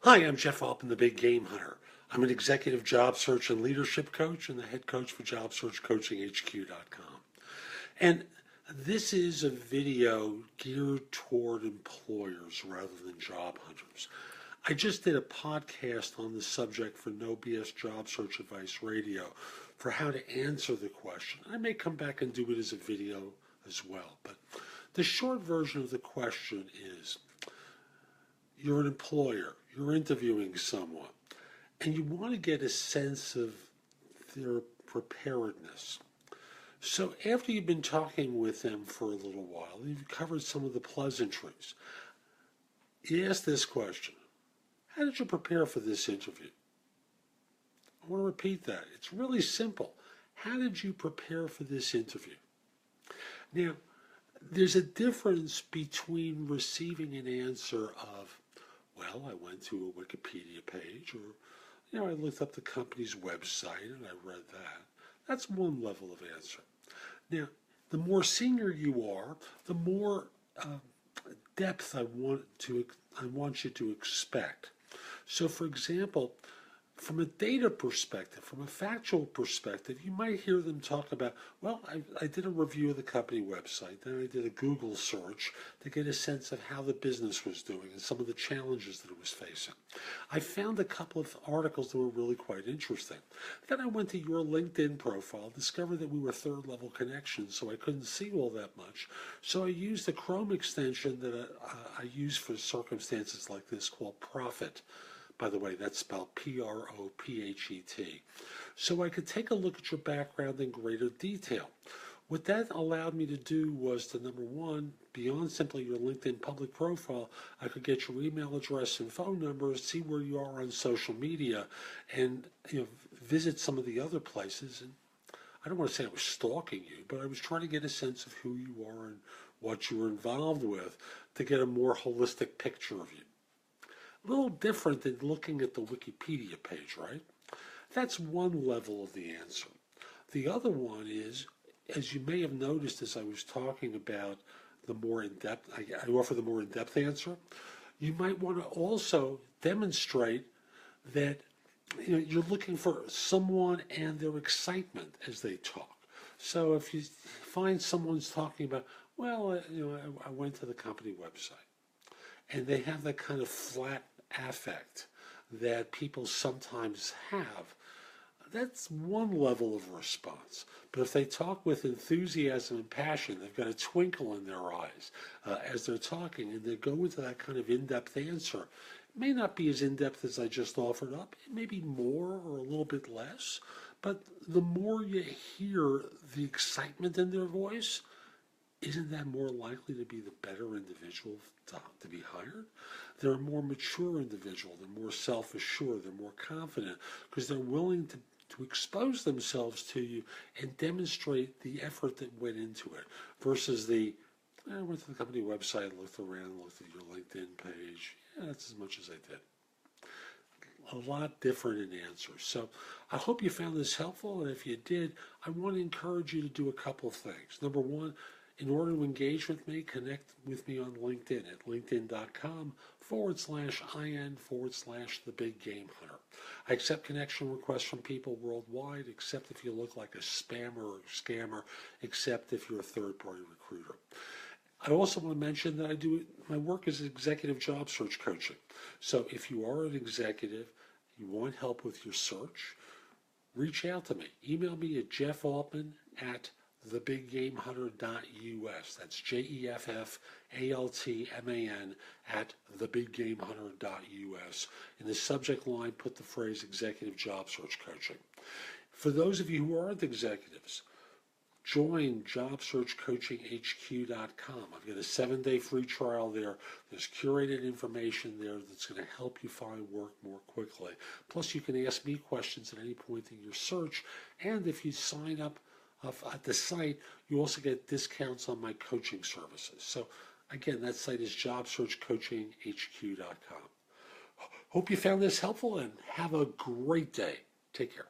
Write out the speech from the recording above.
Hi, I'm Jeff Altman, the Big Game Hunter. I'm an executive job search and leadership coach and the head coach for JobSearchCoachingHQ.com. And this is a video geared toward employers rather than job hunters. I just did a podcast on the subject for No BS Job Search Advice Radio for how to answer the question. I may come back and do it as a video as well, but the short version of the question is, you're an employer, you're interviewing someone, and you want to get a sense of their preparedness. So after you've been talking with them for a little while, you've covered some of the pleasantries, you ask this question: how did you prepare for this interview? I want to repeat that. It's really simple. How did you prepare for this interview? Now, there's a difference between receiving an answer of, well, I went to a Wikipedia page, or, I looked up the company's website and I read that. That's one level of answer. Now, the more senior you are, the more depth I want you to expect. So, for example, from a data perspective, from a factual perspective, you might hear them talk about, well, I did a review of the company website, then I did a Google search to get a sense of how the business was doing and some of the challenges that it was facing. I found a couple of articles that were really quite interesting. Then I went to your LinkedIn profile, discovered that we were third-level connections, so I couldn't see all that much. So I used a Chrome extension that I use for circumstances like this called Profit. By the way, that's spelled Prophet. So I could take a look at your background in greater detail. What that allowed me to do was to, number one, beyond simply your LinkedIn public profile, I could get your email address and phone number, see where you are on social media, and visit some of the other places. And I don't want to say I was stalking you, but I was trying to get a sense of who you are and what you were involved with to get a more holistic picture of you. A little different than looking at the Wikipedia page, right? That's one level of the answer. The other one is, as you may have noticed as I was talking about the more in-depth, I offer the more in-depth answer, you might want to also demonstrate that you're looking for someone and their excitement as they talk. So if you find someone's talking about, well, I went to the company website, and they have that kind of flat affect that people sometimes have, that's one level of response. But if they talk with enthusiasm and passion, they've got a twinkle in their eyes as they're talking, and they go into that kind of in-depth answer. It may not be as in-depth as I just offered up. It may be more or a little bit less. But the more you hear the excitement in their voice, isn't that more likely to be the better individual to be hired? They're a more mature individual. They're more self-assured. They're more confident because they're willing to expose themselves to you and demonstrate the effort that went into it versus I went to the company website, looked around, looked at your LinkedIn page. Yeah, that's as much as I did. A lot different in answers. So I hope you found this helpful, and if you did, I want to encourage you to do a couple of things. Number one, in order to engage with me, connect with me on LinkedIn at linkedin.com/IN/The Big Game Hunter. I accept connection requests from people worldwide, except if you look like a spammer or scammer, except if you're a third-party recruiter. I also want to mention that my work is executive job search coaching. So if you are an executive, you want help with your search, reach out to me. Email me at jeffaltman@thebiggamehunter.us. That's JEFFALTMAN@thebiggamehunter.us. In the subject line, put the phrase executive job search coaching. For those of you who aren't executives, join JobSearchCoachingHQ.com. I've got a 7-day free trial there. There's curated information there that's going to help you find work more quickly. Plus, you can ask me questions at any point in your search. And if you sign up at the site, you also get discounts on my coaching services. So, again, that site is JobSearchCoachingHQ.com. Hope you found this helpful and have a great day. Take care.